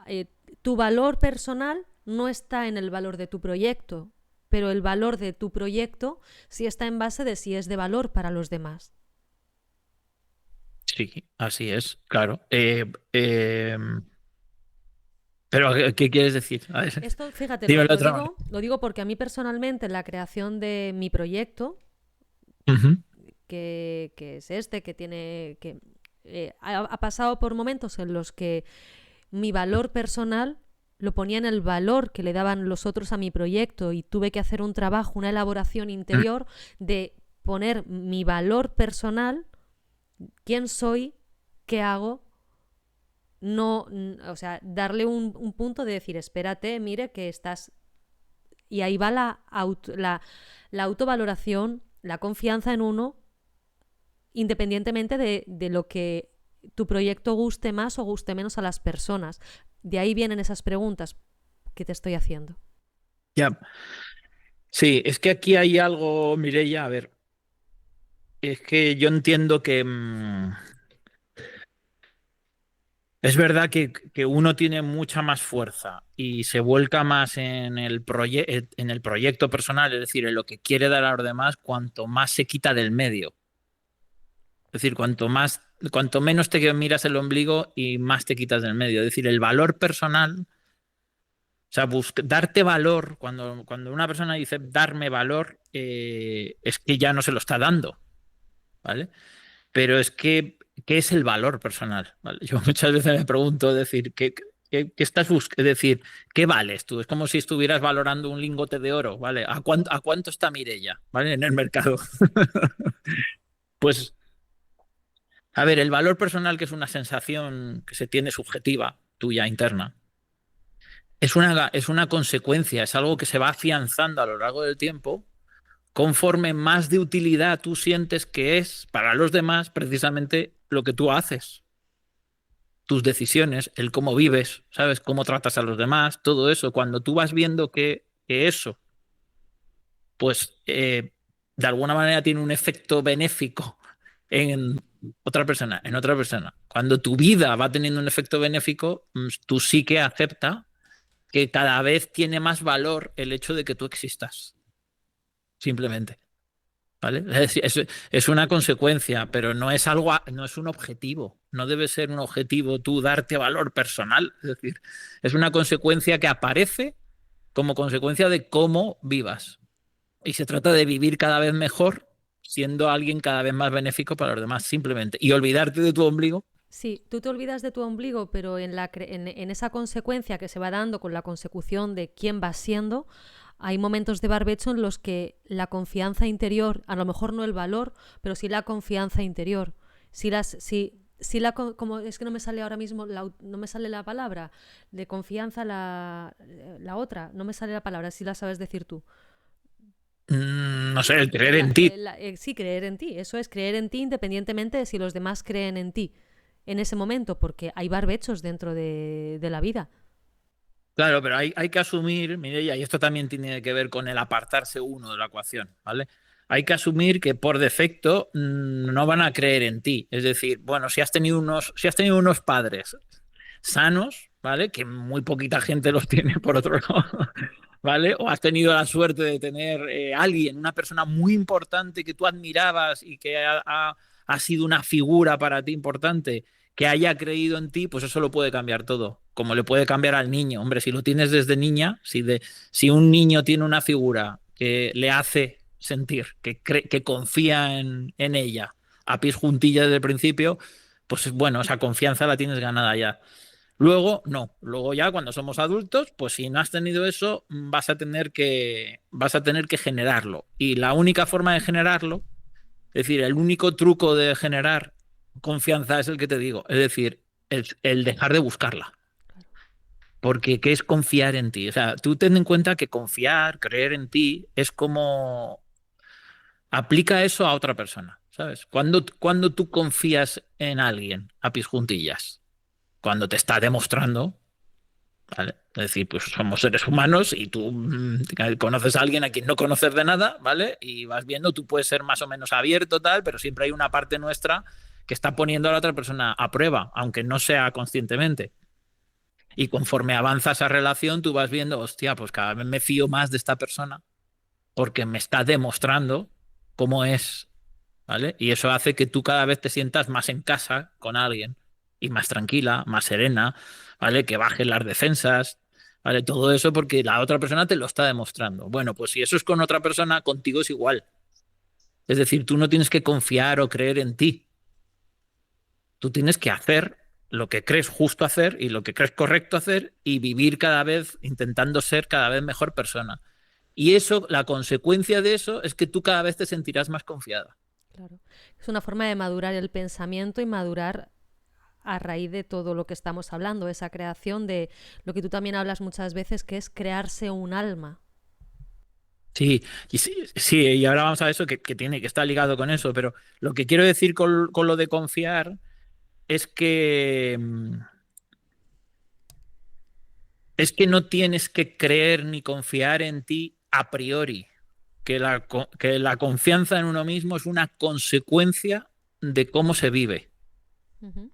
eh, tu valor personal no está en el valor de tu proyecto, pero el valor de tu proyecto sí está en base de si es de valor para los demás. Sí, así es, claro. Pero, ¿qué quieres decir? A ver, Esto, fíjate, dímelo de otra manera. lo digo porque a mí personalmente en la creación de mi proyecto, Ujú. que es este, que tiene, que ha pasado por momentos en los que mi valor personal lo ponía en el valor que le daban los otros a mi proyecto y tuve que hacer un trabajo, una elaboración interior de poner mi valor personal, quién soy, qué hago, no, o sea, darle un punto de decir, espérate, mire que estás... Y ahí va la autovaloración, la confianza en uno, independientemente de lo que tu proyecto guste más o guste menos a las personas. De ahí vienen esas preguntas que te estoy haciendo. Ya. Sí, es que aquí hay algo, Mireia, a ver, es que yo entiendo que es verdad que uno tiene mucha más fuerza y se vuelca más en el proyecto personal, es decir, en lo que quiere dar a los demás, cuanto más se quita del medio. decir, cuanto menos te miras el ombligo y más te quitas del medio. Es decir, el valor personal, o sea, darte valor, cuando una persona dice darme valor, es que ya no se lo está dando, ¿vale? Pero es que, ¿qué es el valor personal? ¿Vale? Yo muchas veces me pregunto, decir, ¿qué estás buscando? Es decir, ¿qué vales tú? Es como si estuvieras valorando un lingote de oro, ¿vale? ¿A cuánto está Mirella, ¿vale? En el mercado. Pues, a ver, el valor personal, que es una sensación que se tiene subjetiva, tuya, interna, es una consecuencia, es algo que se va afianzando a lo largo del tiempo conforme más de utilidad tú sientes que es para los demás precisamente lo que tú haces, tus decisiones, el cómo vives, ¿sabes? Cómo tratas a los demás, todo eso. Cuando tú vas viendo que eso, pues, de alguna manera tiene un efecto benéfico en en otra persona. Cuando tu vida va teniendo un efecto benéfico, tú sí que aceptas que cada vez tiene más valor el hecho de que tú existas, simplemente. ¿Vale? Es una consecuencia, pero no es algo, no es un objetivo. No debe ser un objetivo tú darte valor personal. Es decir, es una consecuencia que aparece como consecuencia de cómo vivas. Y se trata de vivir cada vez mejor, siendo alguien cada vez más benéfico para los demás, simplemente. Y olvidarte de tu ombligo. Sí, tú te olvidas de tu ombligo, pero en esa consecuencia que se va dando con la consecución de quién vas siendo, hay momentos de barbecho en los que la confianza interior, a lo mejor no el valor, pero sí la confianza interior, como es que no me sale ahora mismo, no me sale la palabra de confianza, la otra, no me sale la palabra, si la sabes decir tú. No sé, el creer en ti. Sí, creer en ti, eso es creer en ti independientemente de si los demás creen en ti en ese momento, porque hay barbechos dentro de la vida. Claro, pero hay que asumir, Mireia, y esto también tiene que ver con el apartarse uno de la ecuación, ¿vale? Hay que asumir que por defecto no van a creer en ti. Es decir, bueno, si has tenido unos padres sanos, ¿vale? Que muy poquita gente los tiene por otro lado, ¿vale? O has tenido la suerte de tener alguien, una persona muy importante que tú admirabas y que ha sido una figura para ti importante, que haya creído en ti, pues eso lo puede cambiar todo. Como le puede cambiar al niño. Hombre, si lo tienes desde niña, si un niño tiene una figura que le hace sentir, que confía en ella a pies juntillas desde el principio, pues bueno, esa confianza la tienes ganada ya. Luego, no. Luego ya cuando somos adultos, pues si no has tenido eso, vas a tener que generarlo. Y la única forma de generarlo, es decir, el único truco de generar confianza es el que te digo, es decir, el dejar de buscarla. Porque ¿qué es confiar en ti? O sea, tú ten en cuenta que confiar, creer en ti, es como aplica eso a otra persona, ¿sabes? Cuando tú confías en alguien a pies juntillas, cuando te está demostrando, ¿vale? Es decir, pues somos seres humanos y tú conoces a alguien a quien no conoces de nada, ¿vale? Y vas viendo, tú puedes ser más o menos abierto, tal, pero siempre hay una parte nuestra que está poniendo a la otra persona a prueba, aunque no sea conscientemente. Y conforme avanza esa relación, tú vas viendo, hostia, pues cada vez me fío más de esta persona porque me está demostrando cómo es, ¿vale? Y eso hace que tú cada vez te sientas más en casa con alguien y más tranquila, más serena, ¿vale? Que bajen las defensas, ¿vale? Todo eso porque la otra persona te lo está demostrando. Bueno, pues si eso es con otra persona, contigo es igual. Es decir, tú no tienes que confiar o creer en ti. Tú tienes que hacer lo que crees justo hacer y lo que crees correcto hacer y vivir cada vez intentando ser cada vez mejor persona. Y eso, la consecuencia de eso es que tú cada vez te sentirás más confiada. Claro. Es una forma de madurar el pensamiento y madurar a raíz de todo lo que estamos hablando, esa creación de lo que tú también hablas muchas veces, que es crearse un alma. Sí, y sí, sí, y ahora vamos a eso que está ligado con eso, pero lo que quiero decir con lo de confiar es que no tienes que creer ni confiar en ti a priori, que la confianza en uno mismo es una consecuencia de cómo se vive, Ujú.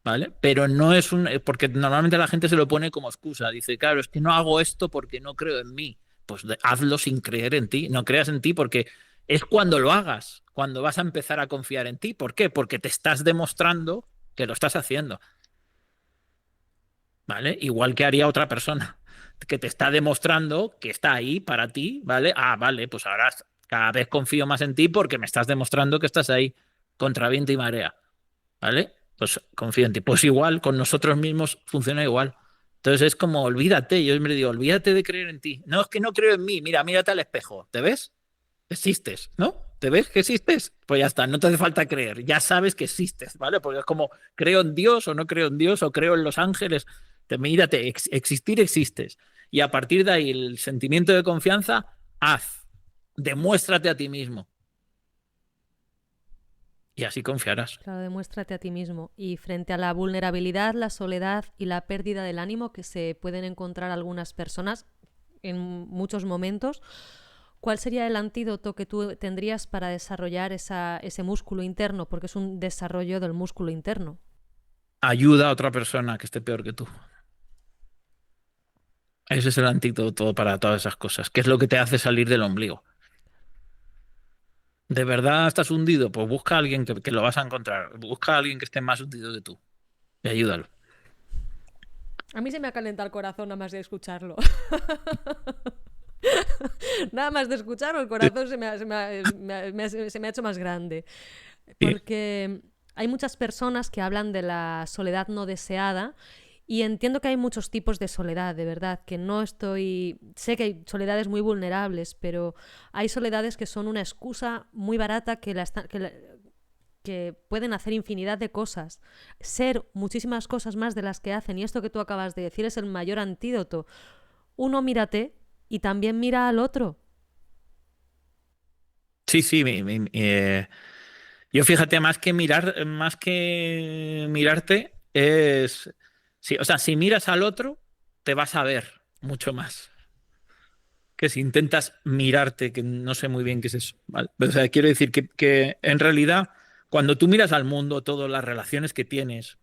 ¿vale? Pero no es porque normalmente la gente se lo pone como excusa, dice, claro, es que no hago esto porque no creo en mí, pues hazlo sin creer en ti, no creas en ti porque es cuando lo hagas, cuando vas a empezar a confiar en ti. ¿Por qué? Porque te estás demostrando que lo estás haciendo, ¿vale? Igual que haría otra persona, que te está demostrando que está ahí para ti, ¿vale? Ah, vale, pues ahora cada vez confío más en ti porque me estás demostrando que estás ahí contra viento y marea, ¿vale? Pues confío en ti. Pues igual, con nosotros mismos funciona igual. Entonces es como, olvídate, yo siempre digo, olvídate de creer en ti. No, es que no creo en mí. Mira, mírate al espejo. ¿Te ves? Existes, ¿no? ¿Te ves que existes? Pues ya está, no te hace falta creer, ya sabes que existes, ¿vale? Porque es como, creo en Dios o no creo en Dios o creo en los ángeles. Mírate, existir existes. Y a partir de ahí, el sentimiento de confianza, haz, demuéstrate a ti mismo. Y así confiarás. Claro, demuéstrate a ti mismo. Y frente a la vulnerabilidad, la soledad y la pérdida del ánimo que se pueden encontrar algunas personas en muchos momentos, ¿cuál sería el antídoto que tú tendrías para desarrollar ese músculo interno? Porque es un desarrollo del músculo interno. Ayuda a otra persona que esté peor que tú. Ese es el antídoto para todas esas cosas. ¿Qué es lo que te hace salir del ombligo? ¿De verdad estás hundido? Pues busca a alguien que lo vas a encontrar. Busca a alguien que esté más hundido que tú y ayúdalo. A mí se me ha calentado el corazón nada más de escucharlo. Nada más de escucharlo, el corazón se me ha hecho más grande. Porque hay muchas personas que hablan de la soledad no deseada y entiendo que hay muchos tipos de soledad, de verdad, que no estoy... Sé que hay soledades muy vulnerables, pero hay soledades que son una excusa muy barata que pueden hacer infinidad de cosas, ser muchísimas cosas más de las que hacen, y esto que tú acabas de decir es el mayor antídoto. Uno, mírate y también mira al otro. Sí, sí. Yo fíjate, más que mirarte, es. Sí, o sea, si miras al otro, te vas a ver mucho más. Que si intentas mirarte, que no sé muy bien qué es eso, ¿vale? O sea, quiero decir que en realidad, cuando tú miras al mundo, todas las relaciones que tienes,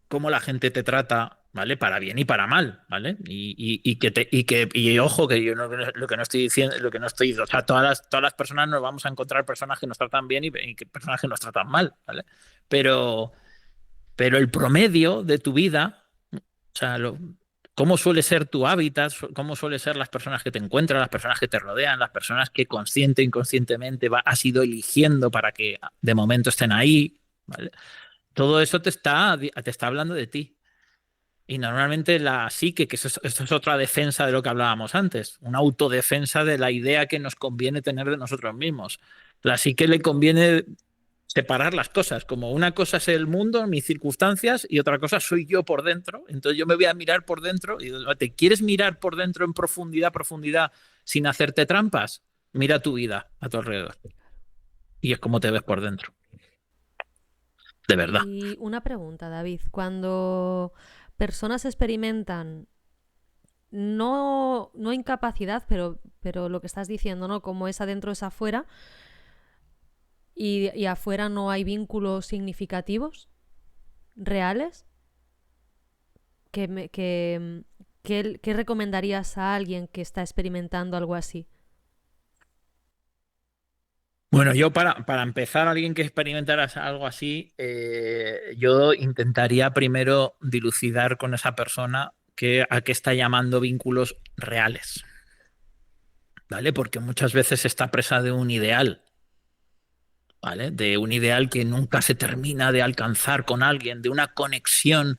cómo la gente te trata, ¿vale? Para bien y para mal, ¿vale? Y ojo, que yo lo que no estoy diciendo, lo que no estoy, o sea, todas las personas nos vamos a encontrar personas que nos tratan bien y personas que nos tratan mal, ¿vale? Pero, pero el promedio de tu vida, o sea, cómo suele ser tu hábitat, cómo suele ser las personas que te encuentran, las personas que te rodean, las personas que consciente e inconscientemente has ido eligiendo para que de momento estén ahí, ¿vale? Todo eso te está hablando de ti. Y normalmente la psique, que esto es otra defensa de lo que hablábamos antes, una autodefensa de la idea que nos conviene tener de nosotros mismos. La psique le conviene separar las cosas, como una cosa es el mundo, mis circunstancias, y otra cosa soy yo por dentro. Entonces yo me voy a mirar por dentro y ¿te quieres mirar por dentro en profundidad, profundidad, sin hacerte trampas? Mira tu vida a tu alrededor. Y es como te ves por dentro. De verdad. Y una pregunta, David, cuando personas experimentan no incapacidad, pero lo que estás diciendo, ¿no? Como es adentro es afuera, y afuera no hay vínculos significativos, reales, ¿qué recomendarías a alguien que está experimentando algo así? Bueno, yo para empezar, alguien que experimentara algo así, yo intentaría primero dilucidar con esa persona a qué está llamando vínculos reales, ¿vale? Porque muchas veces está presa de un ideal, ¿vale? De un ideal que nunca se termina de alcanzar con alguien, de una conexión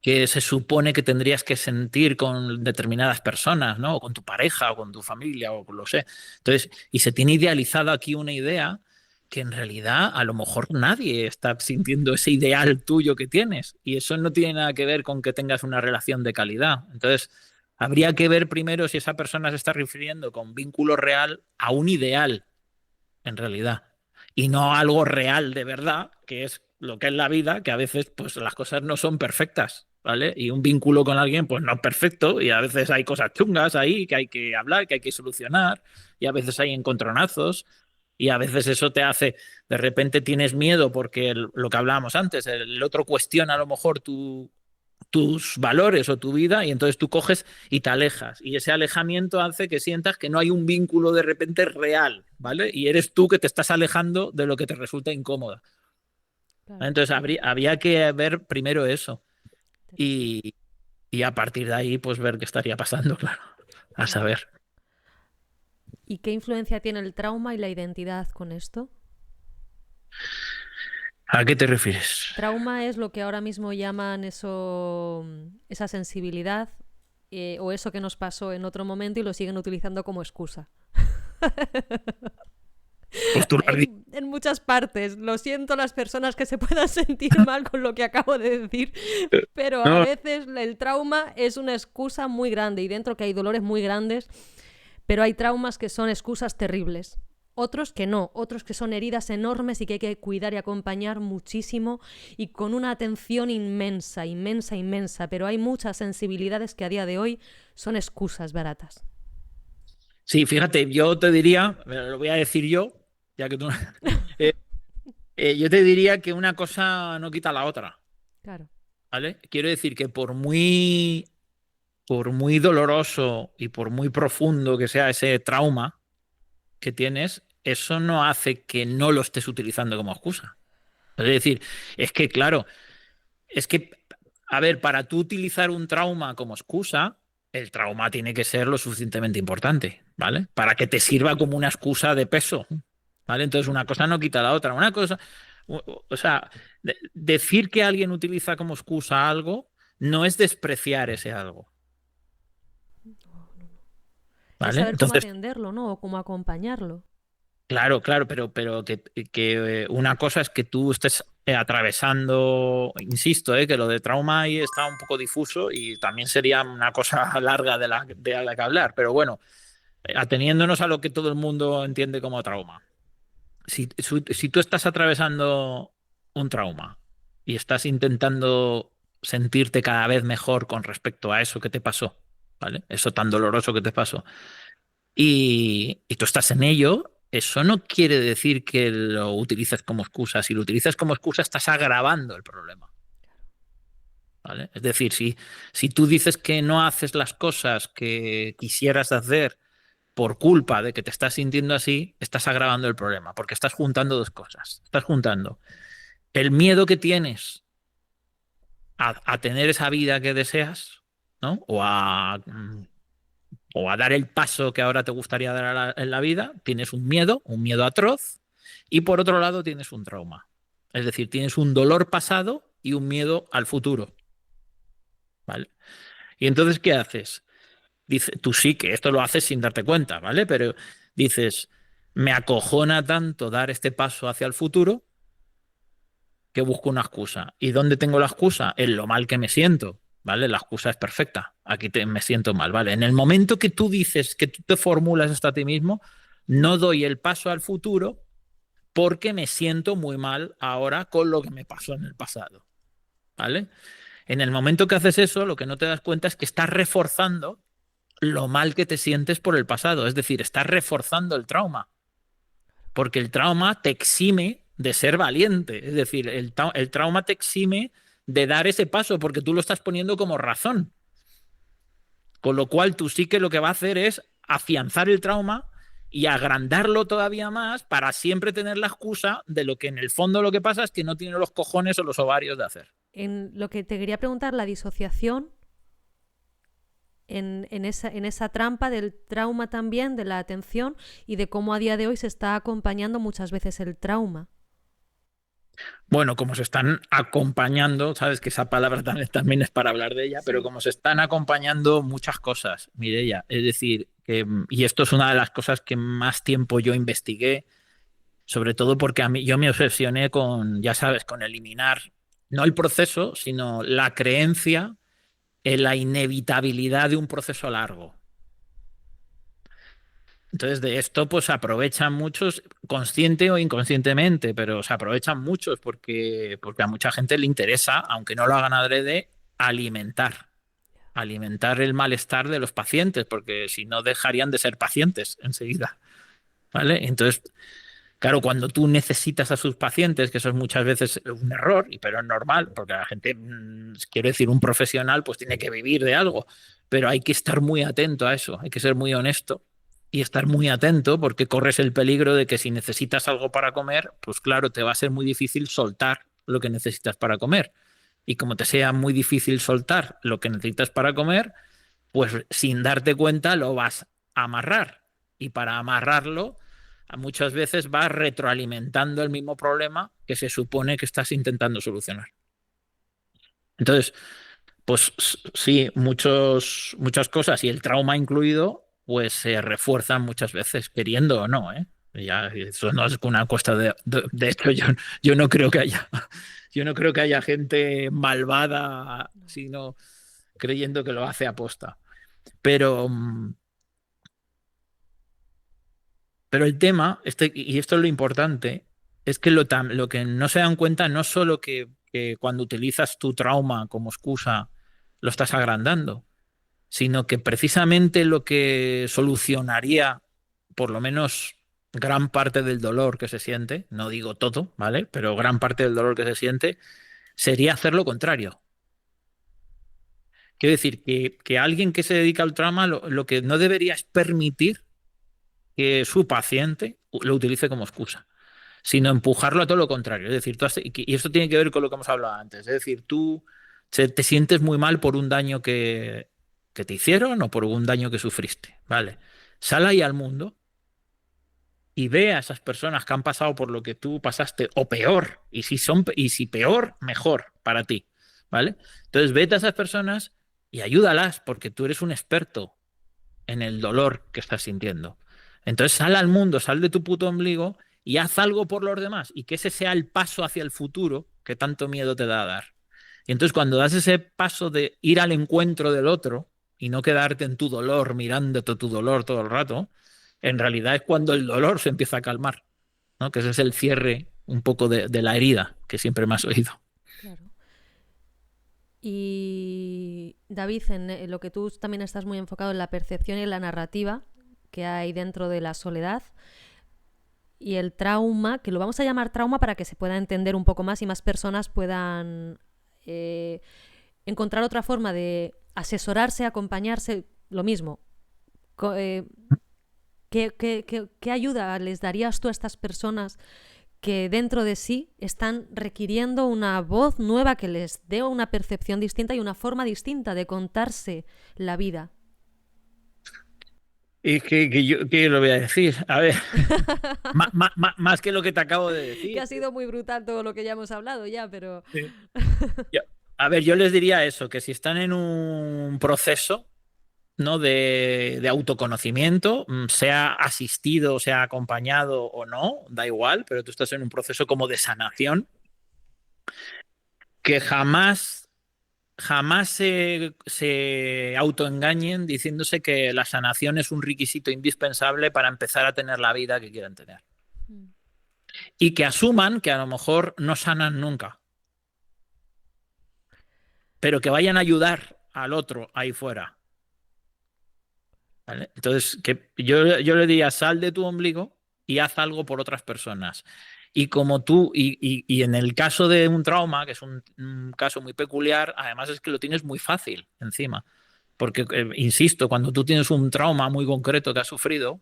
que se supone que tendrías que sentir con determinadas personas, ¿no? O con tu pareja, o con tu familia, o con lo sé. Entonces, y se tiene idealizado aquí una idea que en realidad a lo mejor nadie está sintiendo ese ideal tuyo que tienes. Y eso no tiene nada que ver con que tengas una relación de calidad. Entonces, habría que ver primero si esa persona se está refiriendo con vínculo real a un ideal, en realidad. Y no a algo real de verdad, que es lo que es la vida, que a veces pues las cosas no son perfectas, ¿vale? Y un vínculo con alguien pues no es perfecto y a veces hay cosas chungas ahí que hay que hablar, que hay que solucionar y a veces hay encontronazos y a veces eso te hace, de repente tienes miedo porque lo que hablábamos antes, el otro cuestiona a lo mejor tus valores o tu vida y entonces tú coges y te alejas. Y ese alejamiento hace que sientas que no hay un vínculo de repente real, ¿vale? Y eres tú que te estás alejando de lo que te resulta incómoda. Claro, Entonces habría que ver primero eso interesante. y a partir de ahí pues ver qué estaría pasando, claro, a Claro. saber. ¿Y qué influencia tiene el trauma y la identidad con esto? ¿A qué te refieres? Trauma es lo que ahora mismo llaman eso, esa sensibilidad o eso que nos pasó en otro momento y lo siguen utilizando como excusa. Pues tú lo has dicho. En muchas partes. Lo siento las personas que se puedan sentir mal con lo que acabo de decir, pero a No, veces el trauma es una excusa muy grande y dentro que hay dolores muy grandes, pero hay traumas que son excusas terribles. Otros que no, otros que son heridas enormes y que hay que cuidar y acompañar muchísimo y con una atención inmensa, inmensa, inmensa, pero hay muchas sensibilidades que a día de hoy son excusas baratas. sí, fíjate, yo te diría, lo voy a decir yo, ya que tú eh, yo te diría que una cosa no quita la otra, Claro. ¿vale? Quiero decir que por muy doloroso y por muy profundo que sea ese trauma que tienes, eso no hace que no lo estés utilizando como excusa. Es decir, es que, claro, es que, a ver, para tú utilizar un trauma como excusa, el trauma tiene que ser lo suficientemente importante, ¿vale? Para que te sirva como una excusa de peso, ¿vale? Entonces una cosa no quita la otra. Una cosa, o sea, decir que alguien utiliza como excusa algo no es despreciar ese algo, Es ¿vale? saber cómo Entonces, atenderlo, ¿no? O cómo acompañarlo. claro, claro, pero que una cosa es que tú estés atravesando, insisto, que lo de trauma ahí está un poco difuso y también sería una cosa larga de la que hablar, pero bueno, ateniéndonos a lo que todo el mundo entiende como trauma. Si tú estás atravesando un trauma y estás intentando sentirte cada vez mejor con respecto a eso que te pasó, ¿vale? Eso tan doloroso que te pasó y tú estás en ello, eso no quiere decir que lo utilices como excusa. Si lo utilizas como excusa, estás agravando el problema. ¿Vale? Es decir, si tú dices que no haces las cosas que quisieras hacer por culpa de que te estás sintiendo así, estás agravando el problema, porque estás juntando dos cosas. Estás juntando el miedo que tienes a tener esa vida que deseas, ¿no? O a dar el paso que ahora te gustaría dar en la vida, tienes un miedo atroz, y por otro lado tienes un trauma. Es decir, tienes un dolor pasado y un miedo al futuro. ¿Vale? Y entonces, ¿qué haces? Dice, tú sí que esto lo haces sin darte cuenta, ¿vale? Pero dices, me acojona tanto dar este paso hacia el futuro que busco una excusa. ¿Y dónde tengo la excusa? En lo mal que me siento, ¿vale? La excusa es perfecta. Aquí me siento mal, ¿vale? En el momento que tú dices, que tú te formulas esto a ti mismo, no doy el paso al futuro porque me siento muy mal ahora con lo que me pasó en el pasado, ¿vale? En el momento que haces eso, lo que no te das cuenta es que estás reforzando lo mal que te sientes por el pasado. Es decir, estás reforzando el trauma, porque el trauma te exime de ser valiente. Es decir, el trauma te exime de dar ese paso porque tú lo estás poniendo como razón. Con lo cual tú sí que lo que va a hacer es afianzar el trauma y agrandarlo todavía más para siempre tener la excusa de lo que en el fondo lo que pasa es que no tiene los cojones o los ovarios de hacer. En lo que te quería preguntar, la disociación en esa trampa del trauma también, de la atención y de cómo a día de hoy se está acompañando muchas veces el trauma. Bueno, como se están acompañando, sabes que esa palabra también es para hablar de ella, pero Sí. como se están acompañando muchas cosas, Mireia, es decir, y esto es una de las cosas que más tiempo yo investigué, sobre todo porque a mí yo me obsesioné con, ya sabes, con eliminar no el proceso, sino la creencia en la inevitabilidad de un proceso largo. Entonces, de esto pues aprovechan muchos, consciente o inconscientemente, pero se aprovechan muchos porque a mucha gente le interesa, aunque no lo hagan adrede, alimentar el malestar de los pacientes, porque si no dejarían de ser pacientes enseguida, ¿vale? Entonces, Claro, cuando tú necesitas a sus pacientes, que eso es muchas veces un error, pero es normal, porque la gente, quiero decir, un profesional pues tiene que vivir de algo, pero hay que estar muy atento a eso, hay que ser muy honesto y estar muy atento porque corres el peligro de que si necesitas algo para comer, pues claro, te va a ser muy difícil soltar lo que necesitas para comer. Y como te sea muy difícil soltar lo que necesitas para comer, pues sin darte cuenta lo vas a amarrar. Y para amarrarlo, muchas veces vas retroalimentando el mismo problema que se supone que estás intentando solucionar. Entonces, pues sí, muchas cosas y el trauma incluido, pues se refuerzan muchas veces, queriendo o no, ¿eh? Ya, eso no es una cuesta de hecho, yo no creo que haya, yo no creo que haya gente malvada, sino creyendo que lo hace aposta. Pero, pero el tema, y esto es lo importante, es que lo que no se dan cuenta no solo que cuando utilizas tu trauma como excusa lo estás agrandando, sino que precisamente lo que solucionaría por lo menos gran parte del dolor que se siente, no digo todo, ¿vale? Pero gran parte del dolor que se siente sería hacer lo contrario. Quiero decir que alguien que se dedica al trauma lo que no debería es permitir que su paciente lo utilice como excusa, sino empujarlo a todo lo contrario. Es decir, y esto tiene que ver con lo que hemos hablado antes. Es decir, tú te sientes muy mal por un daño que te hicieron o por un daño que sufriste. Vale. Sal ahí al mundo y ve a esas personas que han pasado por lo que tú pasaste o peor. Y si peor, mejor para ti. ¿Vale? Entonces vete a esas personas y ayúdalas porque tú eres un experto en el dolor que estás sintiendo. Entonces sal al mundo, sal de tu puto ombligo y haz algo por los demás y que ese sea el paso hacia el futuro que tanto miedo te da a dar. Y entonces cuando das ese paso de ir al encuentro del otro y no quedarte en tu dolor mirándote tu dolor todo el rato, en realidad es cuando el dolor se empieza a calmar, ¿no? Que ese es el cierre un poco de la herida que siempre me has oído. Claro. Y David, en lo que tú también estás muy enfocado en la percepción y en la narrativa que hay dentro de la soledad y el trauma, que lo vamos a llamar trauma para que se pueda entender un poco más y más personas puedan encontrar otra forma de asesorarse, acompañarse, lo mismo. ¿Qué ayuda les darías tú a estas personas que dentro de sí están requiriendo una voz nueva que les dé una percepción distinta y una forma distinta de contarse la vida? Y ¿qué lo voy a decir? A ver, más que lo que te acabo de decir. Que ha sido muy brutal todo lo que ya hemos hablado ya, pero... Sí. A ver, yo les diría eso, que si están en un proceso, ¿no? de autoconocimiento, sea asistido, sea acompañado o no, da igual, pero tú estás en un proceso como de sanación, que jamás se autoengañen diciéndose que la sanación es un requisito indispensable para empezar a tener la vida que quieren tener. Y que asuman que a lo mejor no sanan nunca, pero que vayan a ayudar al otro ahí fuera. ¿Vale? Entonces, que yo le diría, sal de tu ombligo y haz algo por otras personas. Y como tú, y en el caso de un trauma, que es un caso muy peculiar, además es que lo tienes muy fácil encima. Porque, insisto, cuando tú tienes un trauma muy concreto que has sufrido,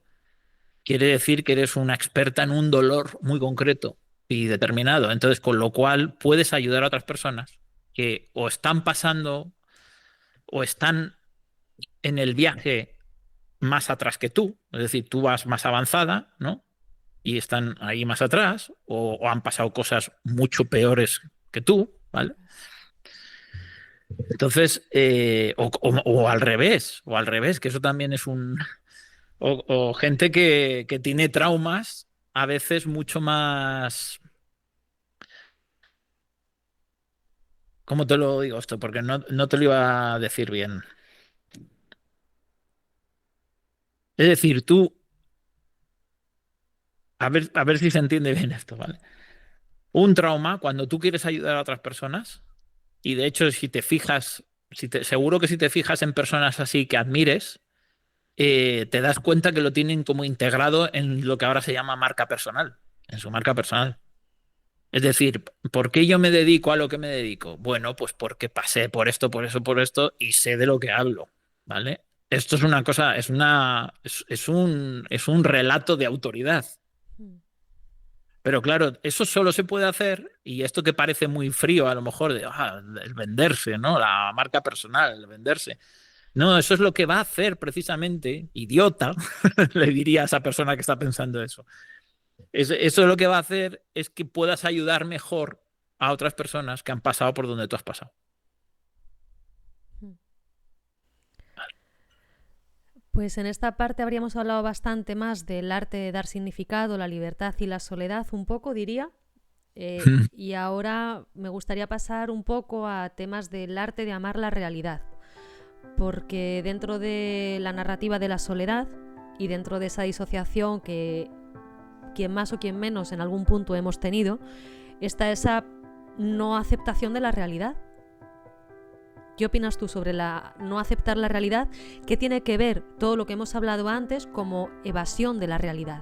quiere decir que eres una experta en un dolor muy concreto y determinado. Entonces, con lo cual puedes ayudar a otras personas que o están pasando o están en el viaje más atrás que tú, es decir, tú vas más avanzada, ¿no? Y están ahí más atrás, o han pasado cosas mucho peores que tú, ¿vale? Entonces, o al revés, que eso también es un... O gente que tiene traumas a veces mucho más... ¿Cómo te lo digo esto? Porque no te lo iba a decir bien. Es decir, tú... a ver si se entiende bien esto, ¿vale? Un trauma, cuando tú quieres ayudar a otras personas, y de hecho, si te fijas, seguro que si te fijas en personas así que admires, te das cuenta que lo tienen como integrado en lo que ahora se llama marca personal. en su marca personal. Es decir, ¿por qué yo me dedico a lo que me dedico? Bueno, pues porque pasé por esto, por eso, por esto y sé de lo que hablo, ¿vale? Esto es una cosa, es un relato de autoridad. Mm. Pero claro, eso solo se puede hacer, y esto que parece muy frío a lo mejor, de el venderse, ¿no? La marca personal, el venderse. No, eso es lo que va a hacer precisamente, idiota, le diría a esa persona que está pensando eso. Eso lo que va a hacer es que puedas ayudar mejor a otras personas que han pasado por donde tú has pasado. Mm. Pues en esta parte habríamos hablado bastante más del arte de dar significado, la libertad y la soledad, un poco diría. Y ahora me gustaría pasar un poco a temas del arte de amar la realidad, porque dentro de la narrativa de la soledad y dentro de esa disociación que quien más o quien menos en algún punto hemos tenido, está esa no aceptación de la realidad. ¿Qué opinas tú sobre la no aceptar la realidad? ¿Qué tiene que ver todo lo que hemos hablado antes como evasión de la realidad?